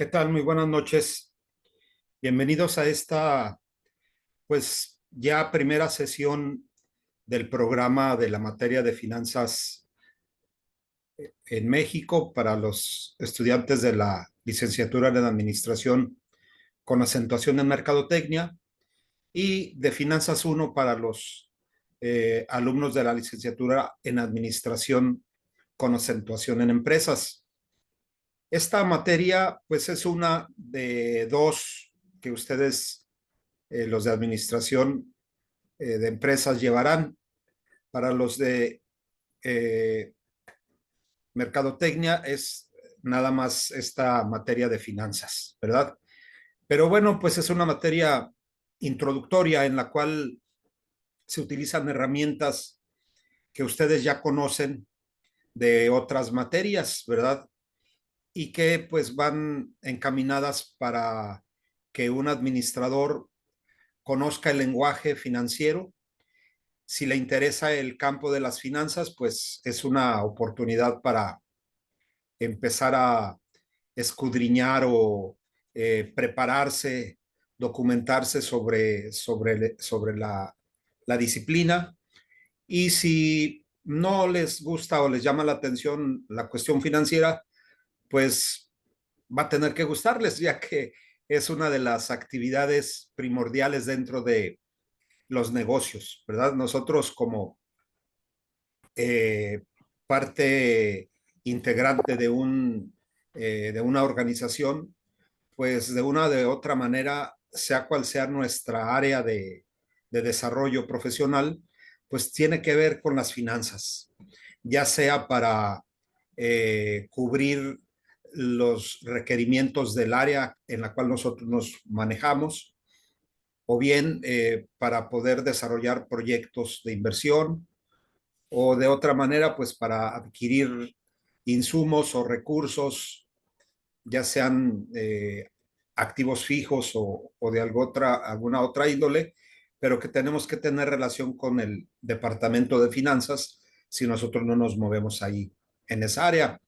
¿Qué tal? Muy buenas noches. Bienvenidos a esta, pues ya primera sesión del programa de la materia de finanzas en México para los estudiantes de la licenciatura en Administración con acentuación en Mercadotecnia y de Finanzas uno para los alumnos de la licenciatura en Administración con acentuación en Empresas. Esta materia, pues es una de dos que ustedes los de administración de empresas llevarán. Para los de eh, mercadotecnia es nada más esta materia de finanzas, ¿verdad? Pero bueno, pues es una materia introductoria en la cual se utilizan herramientas que ustedes ya conocen de otras materias, ¿verdad? Y que pues van encaminadas para que un administrador conozca el lenguaje financiero. Si le interesa el campo de las finanzas, pues es una oportunidad para empezar a escudriñar o prepararse, documentarse sobre la disciplina. Y si no les gusta o les llama la atención la cuestión financiera, pues va a tener que gustarles, ya que es una de las actividades primordiales dentro de los negocios, ¿verdad? Nosotros como eh, parte integrante de una organización, pues de una de otra manera, sea cual sea nuestra área de desarrollo profesional, pues tiene que ver con las finanzas, ya sea para cubrir los requerimientos del área en la cual nosotros nos manejamos, o bien para poder desarrollar proyectos de inversión, o de otra manera, pues para adquirir insumos o recursos, ya sean activos fijos o de alguna otra índole, pero que tenemos que tener relación con el departamento de finanzas si nosotros no nos movemos ahí en esa área.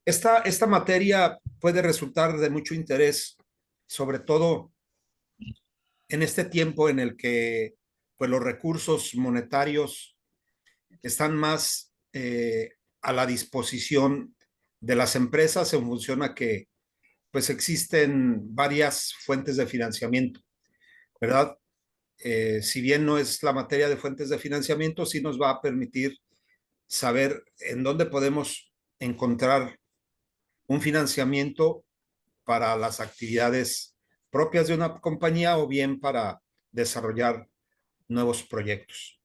Esta materia puede resultar de mucho interés, sobre todo en este tiempo en el que pues, los recursos monetarios están más a la disposición de las empresas en función a que pues existen varias fuentes de financiamiento, ¿verdad? Si bien no es la materia de fuentes de financiamiento, sí nos va a permitir saber en dónde podemos encontrar un financiamiento para las actividades propias de una compañía o bien para desarrollar nuevos proyectos.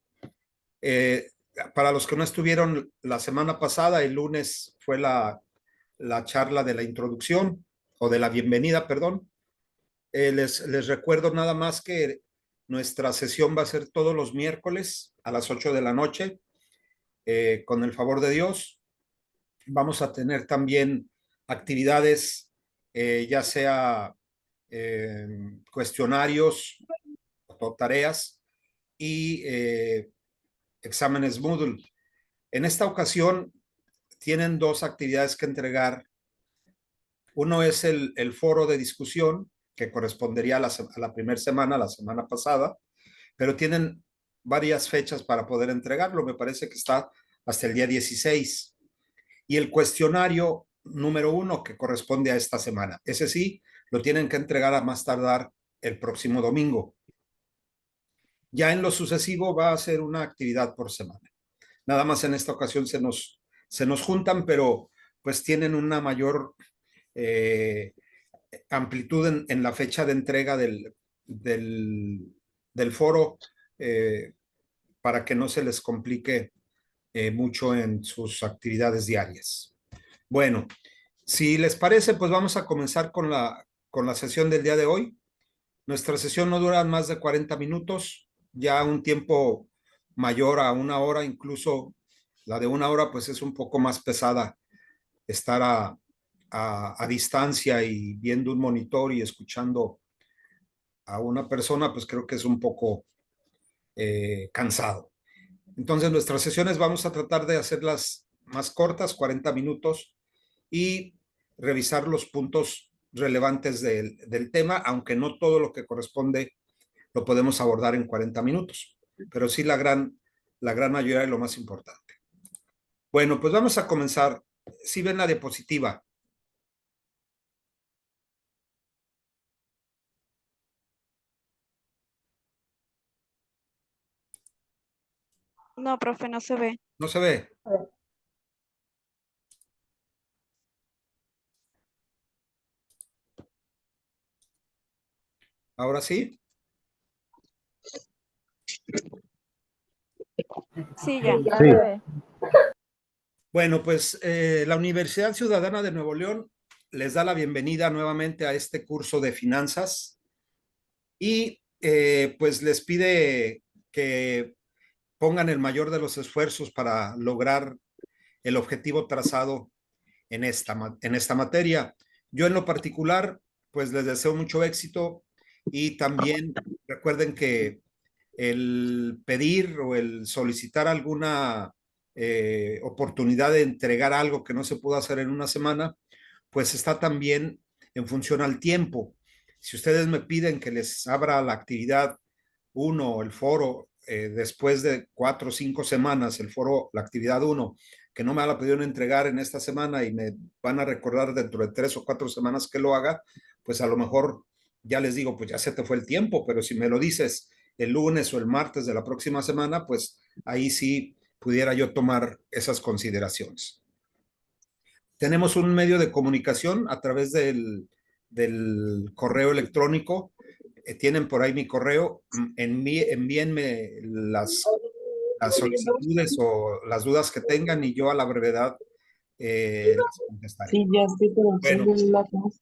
Eh, para los que no estuvieron la semana pasada, el lunes fue la charla de la introducción o de la bienvenida, perdón. Les recuerdo nada más que nuestra sesión va a ser todos los miércoles a las 8 de la noche. Con el favor de Dios, vamos a tener también actividades, ya sea cuestionarios o tareas y exámenes Moodle. En esta ocasión tienen dos actividades que entregar. Uno es el foro de discusión, que correspondería a la primera semana, la semana pasada, pero tienen varias fechas para poder entregarlo. Me parece que está hasta el día 16. Y el cuestionario número 1, que corresponde a esta semana. Ese sí, lo tienen que entregar a más tardar el próximo domingo. Ya en lo sucesivo va a ser una actividad por semana. Nada más en esta ocasión se nos juntan, pero pues tienen una mayor eh, amplitud en la fecha de entrega del foro eh, para que no se les complique mucho en sus actividades diarias. Bueno, si les parece, pues vamos a comenzar con la sesión del día de hoy. Nuestra sesión no dura más de 40 minutos, ya un tiempo mayor a una hora, incluso la de una hora, pues es un poco más pesada estar a distancia y viendo un monitor y escuchando a una persona, pues creo que es un poco cansado. Entonces, nuestras sesiones vamos a tratar de hacerlas más cortas, 40 minutos, y revisar los puntos relevantes del tema, aunque no todo lo que corresponde lo podemos abordar en 40 minutos, pero sí la gran mayoría de lo más importante. Bueno, pues vamos a comenzar. Si ven la diapositiva. No, profe, no se ve. ¿No se ve? ¿Ahora sí? Sí, ya. Ya se ve. Bueno, pues la Universidad Ciudadana de Nuevo León les da la bienvenida nuevamente a este curso de finanzas y pues les pide que pongan el mayor de los esfuerzos para lograr el objetivo trazado en esta materia. Yo en lo particular, pues les deseo mucho éxito y también recuerden que el pedir o el solicitar alguna oportunidad de entregar algo que no se pudo hacer en una semana, pues está también en función al tiempo. Si ustedes me piden que les abra la actividad uno, el foro, después de 4 o 5 semanas, el foro, la actividad uno, que no me la pudieron entregar en esta semana y me van a recordar dentro de 3 o 4 semanas que lo haga, pues a lo mejor ya les digo, pues ya se te fue el tiempo, pero si me lo dices el lunes o el martes de la próxima semana, pues ahí sí pudiera yo tomar esas consideraciones. Tenemos un medio de comunicación a través del correo electrónico. Tienen por ahí mi correo. Envíenme las solicitudes o las dudas que tengan y yo a la brevedad les contestaré. Sí, ya estoy Bueno, conociendo la clase.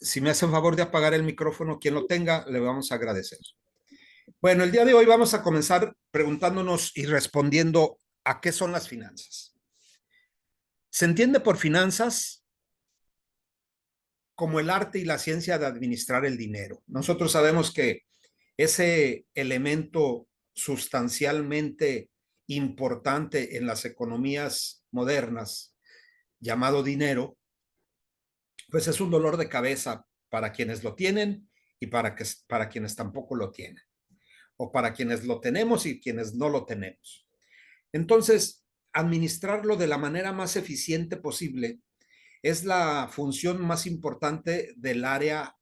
si me hacen favor de apagar el micrófono, quien lo tenga, le vamos a agradecer. Bueno, el día de hoy vamos a comenzar preguntándonos y respondiendo a qué son las finanzas. Se entiende por finanzas como el arte y la ciencia de administrar el dinero. Nosotros sabemos que ese elemento sustancialmente importante en las economías modernas, llamado dinero, pues es un dolor de cabeza para quienes lo tienen y para quienes tampoco lo tienen, o para quienes lo tenemos y quienes no lo tenemos. Entonces, administrarlo de la manera más eficiente posible es la función más importante del área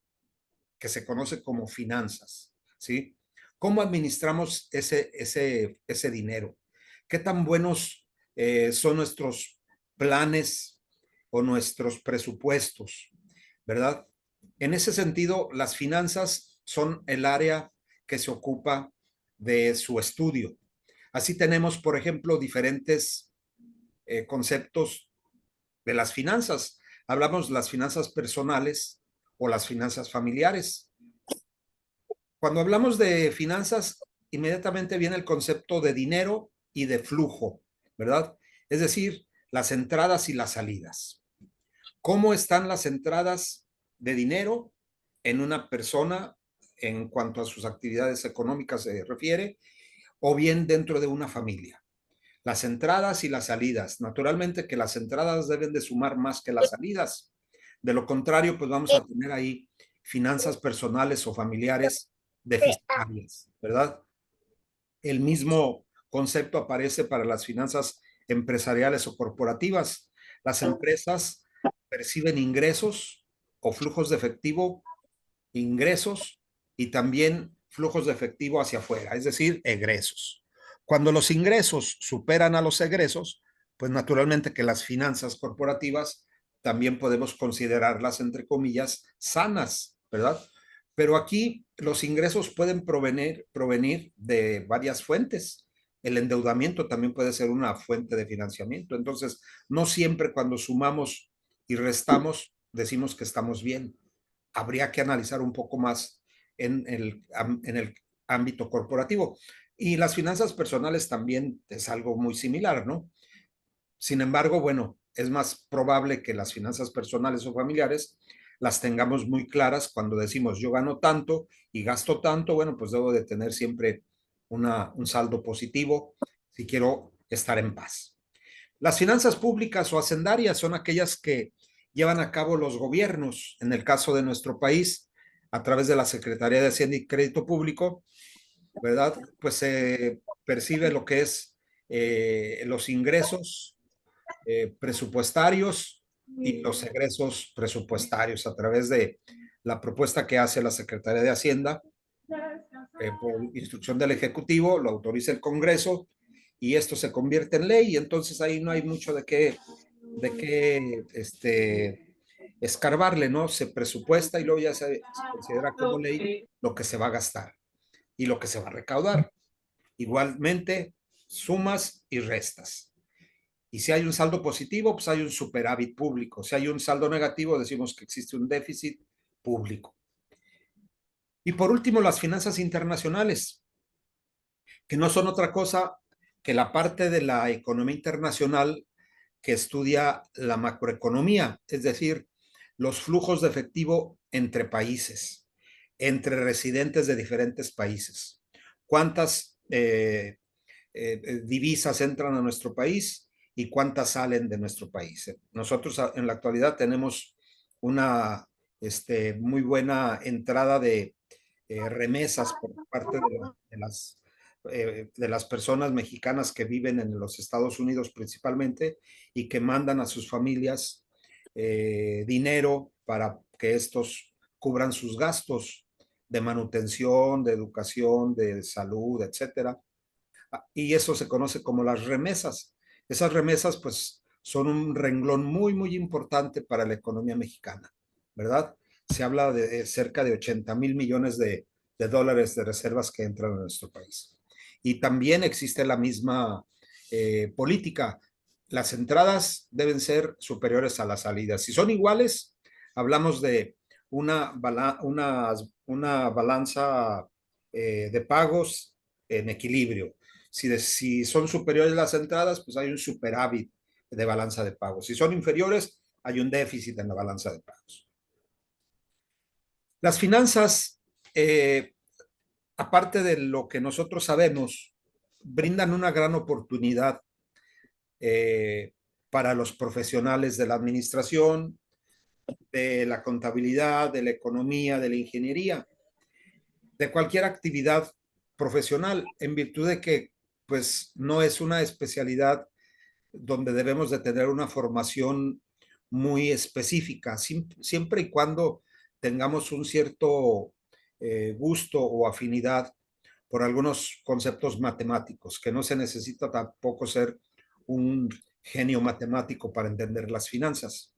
que se conoce como finanzas, ¿sí? ¿Cómo administramos ese dinero? ¿Qué tan buenos son nuestros planes o nuestros presupuestos? ¿Verdad? En ese sentido, las finanzas son el área que se ocupa de su estudio. Así tenemos, por ejemplo, diferentes conceptos de las finanzas. Hablamos de las finanzas personales o las finanzas familiares. Cuando hablamos de finanzas, inmediatamente viene el concepto de dinero y de flujo, ¿verdad? Es decir, las entradas y las salidas. ¿Cómo están las entradas de dinero en una persona en cuanto a sus actividades económicas se refiere, o bien dentro de una familia? Las entradas y las salidas. Naturalmente que las entradas deben de sumar más que las salidas. De lo contrario, pues vamos a tener ahí finanzas personales o familiares deficitarias, ¿verdad? El mismo concepto aparece para las finanzas empresariales o corporativas. Las empresas perciben ingresos o flujos de efectivo, ingresos y también flujos de efectivo hacia afuera, es decir, egresos. Cuando los ingresos superan a los egresos, pues naturalmente que las finanzas corporativas también podemos considerarlas, entre comillas, sanas, ¿verdad? Pero aquí los ingresos pueden provenir de varias fuentes. El endeudamiento también puede ser una fuente de financiamiento. Entonces, no siempre cuando sumamos y restamos decimos que estamos bien. Habría que analizar un poco más en el ámbito corporativo. Y las finanzas personales también es algo muy similar, ¿no? Sin embargo, bueno, es más probable que las finanzas personales o familiares las tengamos muy claras cuando decimos yo gano tanto y gasto tanto, bueno, pues debo de tener siempre un saldo positivo si quiero estar en paz. Las finanzas públicas o hacendarias son aquellas que llevan a cabo los gobiernos, en el caso de nuestro país, a través de la Secretaría de Hacienda y Crédito Público, ¿verdad? Pues se percibe lo que es los ingresos presupuestarios y los egresos presupuestarios a través de la propuesta que hace la Secretaría de Hacienda por instrucción del Ejecutivo, lo autoriza el Congreso y esto se convierte en ley y entonces ahí no hay mucho de qué escarbarle, ¿no? Se presupuesta y luego ya se considera como ley lo que se va a gastar y lo que se va a recaudar. Igualmente, sumas y restas. Y si hay un saldo positivo, pues hay un superávit público. Si hay un saldo negativo, decimos que existe un déficit público. Y por último, las finanzas internacionales, que no son otra cosa que la parte de la economía internacional que estudia la macroeconomía, es decir, los flujos de efectivo entre países, entre residentes de diferentes países. ¿Cuántas divisas entran a nuestro país y cuántas salen de nuestro país? Nosotros en la actualidad tenemos una muy buena entrada de remesas por parte de las personas mexicanas que viven en los Estados Unidos principalmente y que mandan a sus familias dinero para que estos cubran sus gastos de manutención, de educación, de salud, etcétera. Y eso se conoce como las remesas. Esas remesas, pues, son un renglón muy, muy importante para la economía mexicana, ¿verdad? Se habla de cerca de 80,000 millones de dólares de reservas que entran a nuestro país. Y también existe la misma política. Las entradas deben ser superiores a las salidas. Si son iguales, hablamos de una balanza de pagos en equilibrio. Si son superiores las entradas, pues hay un superávit de balanza de pagos. Si son inferiores, hay un déficit en la balanza de pagos. Las finanzas, aparte de lo que nosotros sabemos, brindan una gran oportunidad eh, para los profesionales de la administración, de la contabilidad, de la economía, de la ingeniería, de cualquier actividad profesional, en virtud de que pues no es una especialidad donde debemos de tener una formación muy específica, siempre y cuando tengamos un cierto gusto o afinidad por algunos conceptos matemáticos, que no se necesita tampoco ser un genio matemático para entender las finanzas.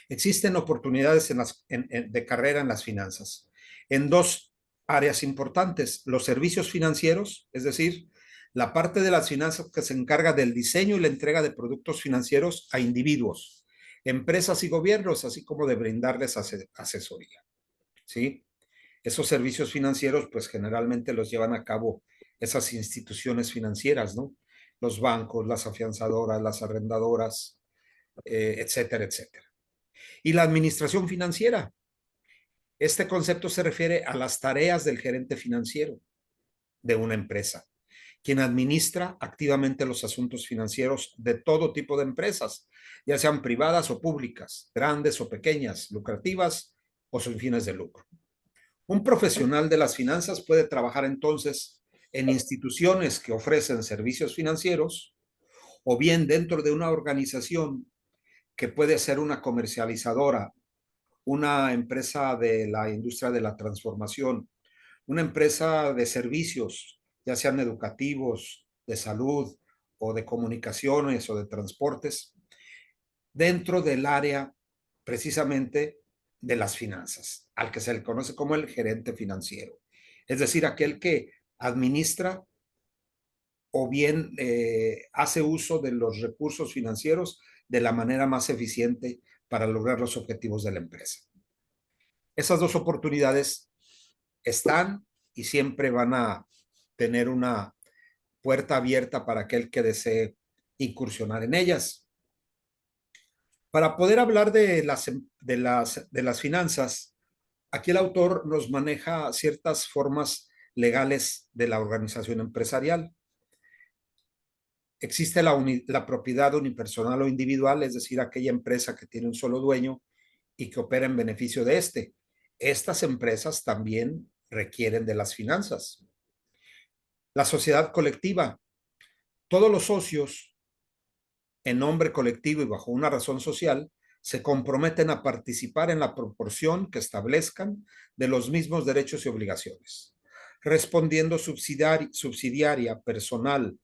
Existen oportunidades de carrera en las finanzas en dos áreas importantes: los servicios financieros, es decir, la parte de las finanzas que se encarga del diseño y la entrega de productos financieros a individuos, empresas y gobiernos, así como de brindarles asesoría. ¿Sí? Esos servicios financieros, pues generalmente los llevan a cabo esas instituciones financieras, ¿no? Los bancos, las afianzadoras, las arrendadoras, etcétera, etcétera. Y la administración financiera. Este concepto se refiere a las tareas del gerente financiero de una empresa, quien administra activamente los asuntos financieros de todo tipo de empresas, ya sean privadas o públicas, grandes o pequeñas, lucrativas o sin fines de lucro. Un profesional de las finanzas puede trabajar entonces en instituciones que ofrecen servicios financieros o bien dentro de una organización que puede ser una comercializadora, una empresa de la industria de la transformación, una empresa de servicios, ya sean educativos, de salud o de comunicaciones o de transportes, dentro del área precisamente de las finanzas, al que se le conoce como el gerente financiero. Es decir, aquel que administra o bien hace uso de los recursos financieros de la manera más eficiente para lograr los objetivos de la empresa. Esas dos oportunidades están y siempre van a tener una puerta abierta para aquel que desee incursionar en ellas. Para poder hablar de las finanzas, aquí el autor nos maneja ciertas formas legales de la organización empresarial. Existe la propiedad unipersonal o individual, es decir, aquella empresa que tiene un solo dueño y que opera en beneficio de este. Estas empresas también requieren de las finanzas. La sociedad colectiva. Todos los socios, en nombre colectivo y bajo una razón social, se comprometen a participar en la proporción que establezcan de los mismos derechos y obligaciones, respondiendo subsidiaria, personal,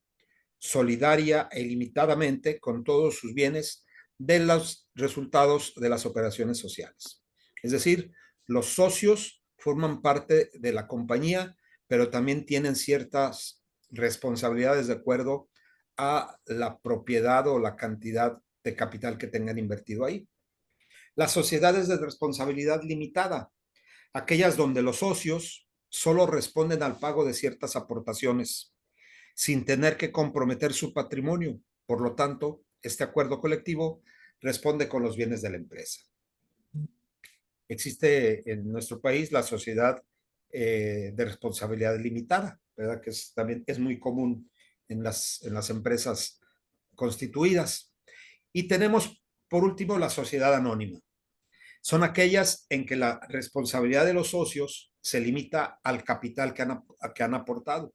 solidaria e ilimitadamente con todos sus bienes de los resultados de las operaciones sociales. Es decir, los socios forman parte de la compañía, pero también tienen ciertas responsabilidades de acuerdo a la propiedad o la cantidad de capital que tengan invertido ahí. Las sociedades de responsabilidad limitada, aquellas donde los socios solo responden al pago de ciertas aportaciones sin tener que comprometer su patrimonio. Por lo tanto, este acuerdo colectivo responde con los bienes de la empresa. Existe en nuestro país la sociedad de responsabilidad limitada, ¿verdad? Que también es muy común en las empresas constituidas. Y tenemos, por último, la sociedad anónima. Son aquellas en que la responsabilidad de los socios se limita al capital que han aportado.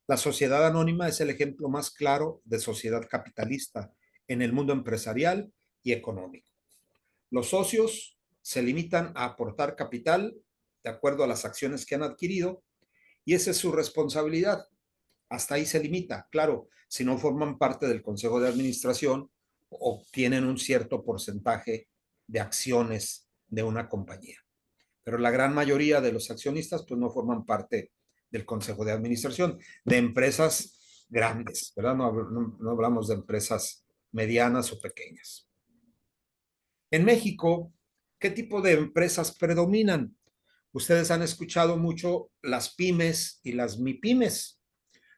La sociedad anónima es el ejemplo más claro de sociedad capitalista en el mundo empresarial y económico. Los socios se limitan a aportar capital de acuerdo a las acciones que han adquirido y esa es su responsabilidad. Hasta ahí se limita. Claro, si no forman parte del consejo de administración o tienen un cierto porcentaje de acciones de una compañía. Pero la gran mayoría de los accionistas pues no forman parte del consejo de administración de empresas grandes, ¿verdad? No hablamos de empresas medianas o pequeñas. En México, ¿qué tipo de empresas predominan? Ustedes han escuchado mucho las pymes y las MIPYMES.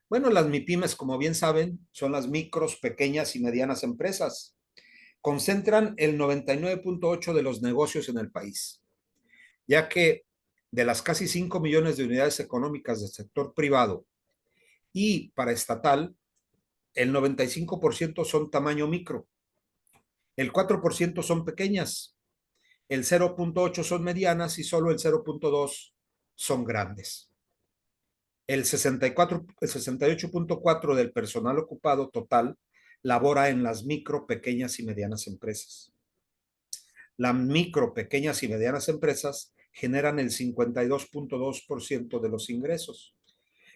Bueno, las MIPYMES, como bien saben, son las micros, pequeñas y medianas empresas. Concentran el 99.8% de los negocios en el país, ya que de las casi 5 millones de unidades económicas del sector privado y para estatal, el 95% son tamaño micro, el 4% son pequeñas, el 0.8% son medianas y solo el 0.2% son grandes. El 68.4% del personal ocupado total labora en las micro, pequeñas y medianas empresas. Las micro, pequeñas y medianas empresas generan el 52.2% de los ingresos.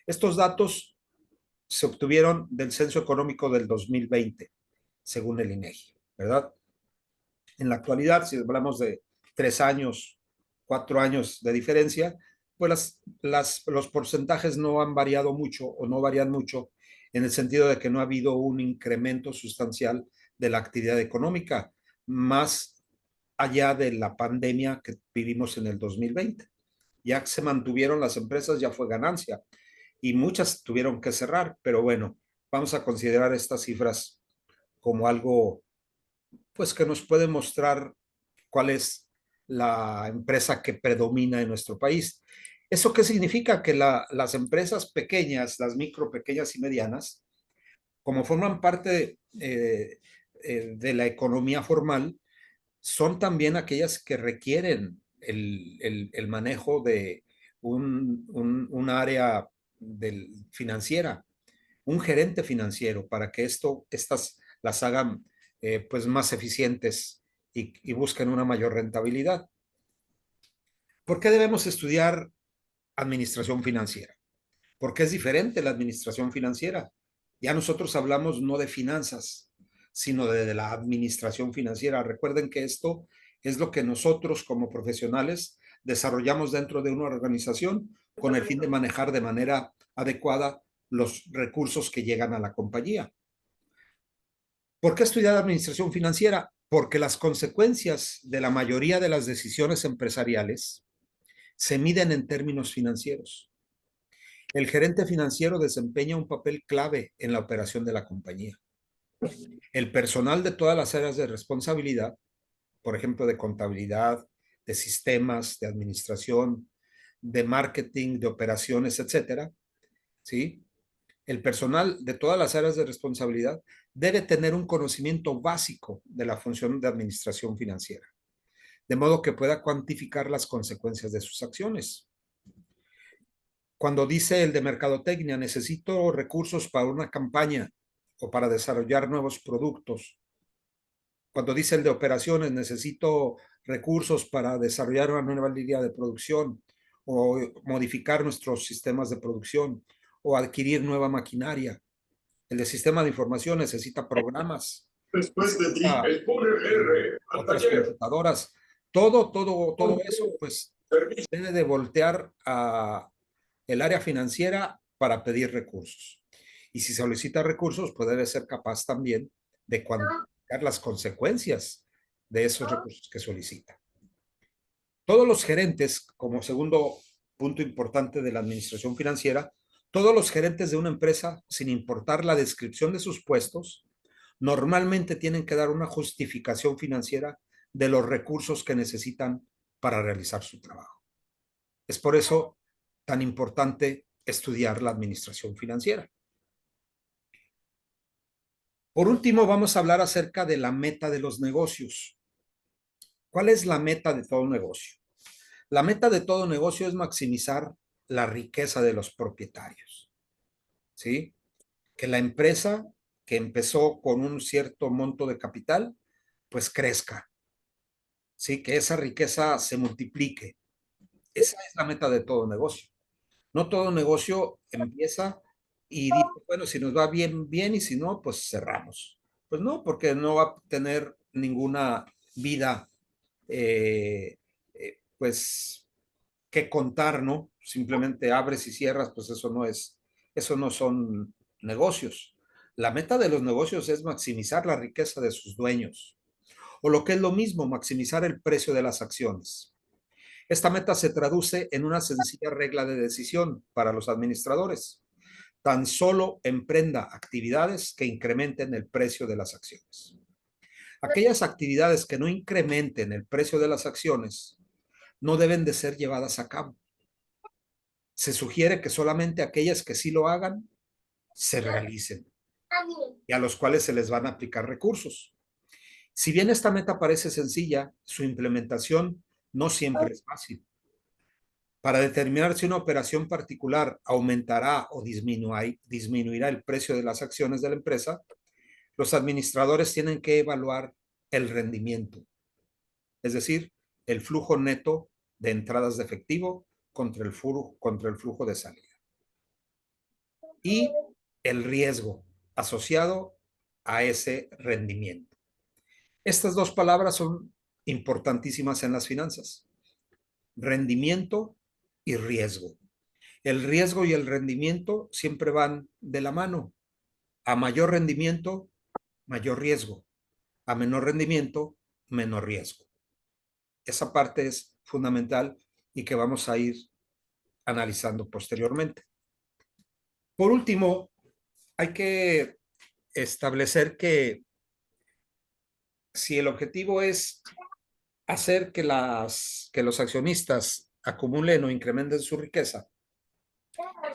Estos datos se obtuvieron del Censo Económico del 2020, según el INEGI, ¿verdad? En la actualidad, si hablamos de 3 años, 4 años de diferencia, pues los porcentajes no han variado mucho o no varían mucho en el sentido de que no ha habido un incremento sustancial de la actividad económica, más allá de la pandemia que vivimos en el 2020. Ya que se mantuvieron las empresas, ya fue ganancia y muchas tuvieron que cerrar, pero bueno, vamos a considerar estas cifras como algo pues que nos puede mostrar cuál es la empresa que predomina en nuestro país. ¿Eso qué significa? Que las empresas pequeñas, las micro, pequeñas y medianas, como forman parte de la economía formal, son también aquellas que requieren el manejo de un área financiera, un gerente financiero, para que estas las hagan pues más eficientes y busquen una mayor rentabilidad. ¿Por qué debemos estudiar administración financiera? Porque es diferente la administración financiera. Ya nosotros hablamos no de finanzas, sino de la administración financiera. Recuerden que esto es lo que nosotros como profesionales desarrollamos dentro de una organización con el fin de manejar de manera adecuada los recursos que llegan a la compañía. ¿Por qué estudiar administración financiera? Porque las consecuencias de la mayoría de las decisiones empresariales se miden en términos financieros. El gerente financiero desempeña un papel clave en la operación de la compañía. El personal de todas las áreas de responsabilidad, por ejemplo, de contabilidad, de sistemas, de administración, de marketing, de operaciones, etcétera, ¿sí? El personal de todas las áreas de responsabilidad debe tener un conocimiento básico de la función de administración financiera, de modo que pueda cuantificar las consecuencias de sus acciones. Cuando dice el de mercadotecnia, necesito recursos para una campaña o para desarrollar nuevos productos. Cuando dice el de operaciones, necesito recursos para desarrollar una nueva línea de producción o modificar nuestros sistemas de producción o adquirir nueva maquinaria. El de sistema de información necesita programas, Después de ti, necesita el poner R al otras taller. computadoras. Todo eso, pues, Servicio. debe de voltear a el área financiera para pedir recursos. Y si solicita recursos, pues debe ser capaz también de cuantificar las consecuencias de esos recursos que solicita. Todos los gerentes, como segundo punto importante de la administración financiera, todos los gerentes de una empresa, sin importar la descripción de sus puestos, normalmente tienen que dar una justificación financiera de los recursos que necesitan para realizar su trabajo. Es por eso tan importante estudiar la administración financiera. Por último, vamos a hablar acerca de la meta de los negocios. ¿Cuál es la meta de todo negocio? La meta de todo negocio es maximizar la riqueza de los propietarios, ¿sí? Que la empresa que empezó con un cierto monto de capital, pues crezca, ¿sí? Que esa riqueza se multiplique. Esa es la meta de todo negocio. No todo negocio empieza y dice, bueno, si nos va bien, bien, y si no, pues cerramos. Pues no, porque no va a tener ninguna vida, pues, que contar, ¿no? Simplemente abres y cierras, pues eso no son negocios. La meta de los negocios es maximizar la riqueza de sus dueños, o lo que es lo mismo, maximizar el precio de las acciones. Esta meta se traduce en una sencilla regla de decisión para los administradores. Tan solo emprenda actividades que incrementen el precio de las acciones. Aquellas actividades que no incrementen el precio de las acciones no deben de ser llevadas a cabo. Se sugiere que solamente aquellas que sí lo hagan se realicen y a los cuales se les van a aplicar recursos. Si bien esta meta parece sencilla, su implementación no siempre es fácil. Para determinar si una operación particular aumentará o disminuirá el precio de las acciones de la empresa, los administradores tienen que evaluar el rendimiento, es decir, el flujo neto de entradas de efectivo contra el flujo de salida. Y el riesgo asociado a ese rendimiento. Estas dos palabras son importantísimas en las finanzas: rendimiento y riesgo. El riesgo y el rendimiento siempre van de la mano. A mayor rendimiento, mayor riesgo. A menor rendimiento, menor riesgo. Esa parte es fundamental y que vamos a ir analizando posteriormente. Por último, hay que establecer que si el objetivo es hacer que los accionistas acumulen o incrementen su riqueza,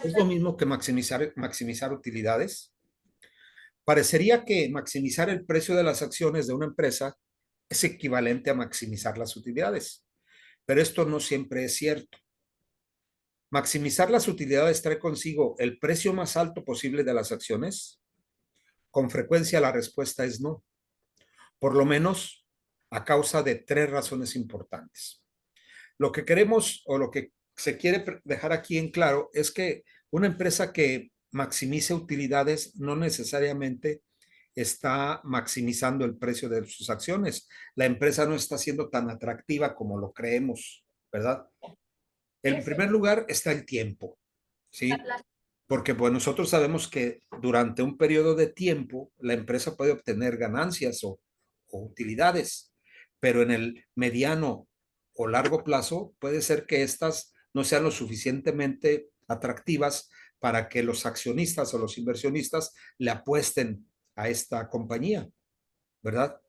es lo mismo que maximizar utilidades. Parecería que maximizar el precio de las acciones de una empresa es equivalente a maximizar las utilidades, pero esto no siempre es cierto. Maximizar las utilidades trae consigo el precio más alto posible de las acciones. Con frecuencia la respuesta es no, por lo menos a causa de tres razones importantes. Lo que queremos o lo que se quiere dejar aquí en claro es que una empresa que maximice utilidades no necesariamente está maximizando el precio de sus acciones. La empresa no está siendo tan atractiva como lo creemos, ¿verdad? En primer lugar está el tiempo, ¿sí? Porque pues nosotros sabemos que durante un periodo de tiempo la empresa puede obtener ganancias o utilidades, pero en el mediano o largo plazo puede ser que estas no sean lo suficientemente atractivas para que los accionistas o los inversionistas le apuesten a esta compañía, ¿verdad?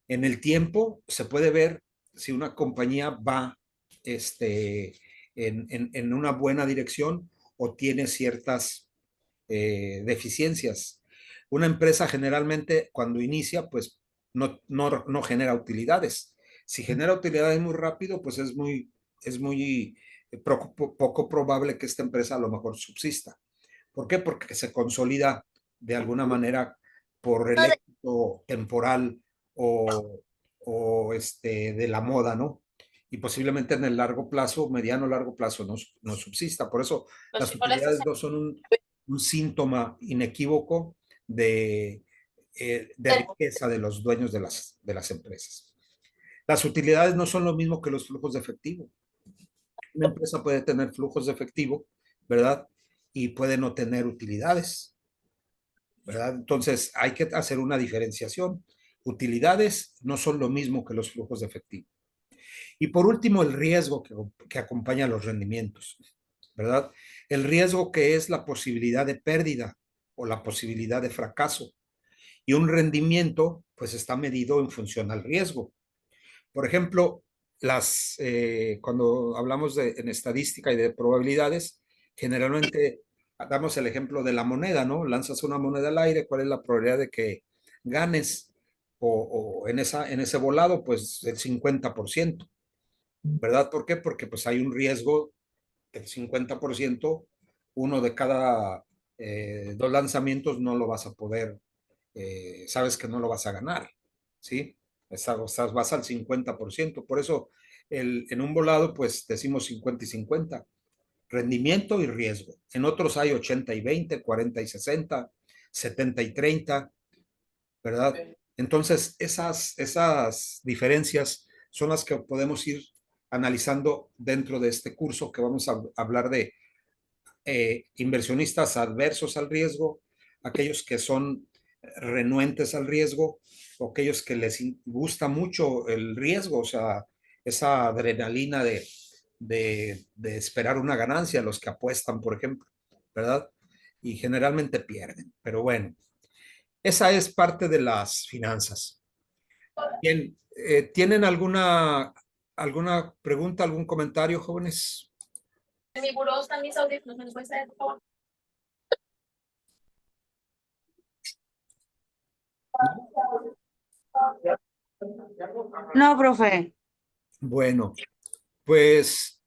En el tiempo se puede ver si una compañía va en una buena dirección o tiene ciertas deficiencias. Una empresa generalmente cuando inicia, pues no genera utilidades. Si genera utilidades muy rápido, pues es muy poco probable que esta empresa a lo mejor subsista. ¿Por qué? Porque se consolida de alguna manera por el éxito temporal o de la moda, ¿no? Y posiblemente en el largo plazo, mediano largo plazo, no subsista. Por eso las utilidades no son un síntoma inequívoco de riqueza de los dueños de las empresas. Las utilidades no son lo mismo que los flujos de efectivo. Una empresa puede tener flujos de efectivo, ¿verdad? Y puede no tener utilidades, ¿verdad? Entonces hay que hacer una diferenciación. Utilidades no son lo mismo que los flujos de efectivo. Y por último, el riesgo que acompaña a los rendimientos, ¿verdad? El riesgo que es la posibilidad de pérdida o la posibilidad de fracaso. Y un rendimiento, pues está medido en función al riesgo. Por ejemplo, cuando hablamos en estadística y de probabilidades, generalmente damos el ejemplo de la moneda, ¿no? Lanzas una moneda al aire, ¿cuál es la probabilidad de que ganes? O en ese volado, pues el 50%, ¿verdad? ¿Por qué? Porque pues hay un riesgo del 50%, uno de cada dos lanzamientos no lo vas a poder, sabes que no lo vas a ganar, ¿sí? Vas al 50%. Por eso en un volado, pues decimos 50 y 50, rendimiento y riesgo. En otros hay 80 y 20, 40 y 60, 70 y 30, ¿verdad? Entonces, esas diferencias son las que podemos ir analizando dentro de este curso que vamos a hablar de inversionistas adversos al riesgo, aquellos que son renuentes al riesgo, o aquellos que les gusta mucho el riesgo, o sea, esa adrenalina de esperar una ganancia, los que apuestan, por ejemplo, ¿verdad? Y generalmente pierden, pero bueno, esa es parte de las finanzas. Bien, ¿tienen alguna pregunta, algún comentario, jóvenes? En mi buró están mis audífonos, ¿me los puedes traer, por favor? No, profe. Bueno, pues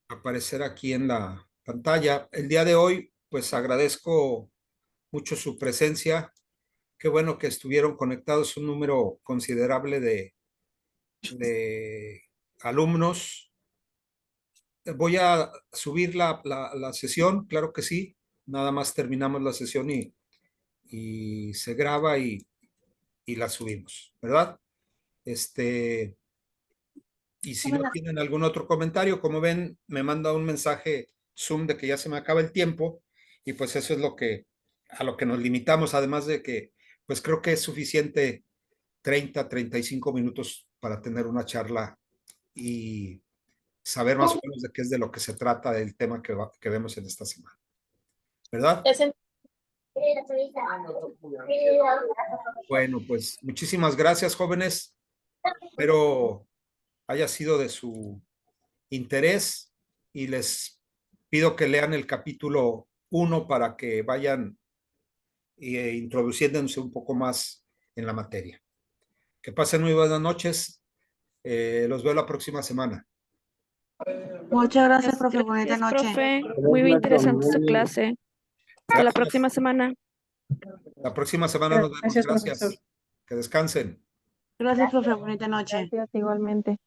aparecer aquí en la pantalla. El día de hoy, pues agradezco mucho su presencia. Qué bueno que estuvieron conectados un número considerable de alumnos. Voy a subir la sesión, claro que sí. Nada más terminamos la sesión y se graba y la subimos, ¿verdad? Y si no tienen algún otro comentario, como ven, me manda un mensaje Zoom de que ya se me acaba el tiempo y pues eso es a lo que nos limitamos, además de que pues creo que es suficiente 35 minutos para tener una charla y saber más o menos de qué es de lo que se trata del tema que vemos en esta semana, ¿verdad? Bueno, pues muchísimas gracias, jóvenes. Espero haya sido de su interés y les pido que lean el capítulo 1 para que vayan introduciéndose un poco más en la materia. Que pasen muy buenas noches. Los veo la próxima semana. Muchas gracias, profe. Bonita Gracias, noche. profe. Muy interesante su clase. Hasta la próxima semana. La próxima semana nos vemos. Gracias, Gracias. profesor. Que descansen. Gracias, profe. Bonita noche. Gracias, igualmente.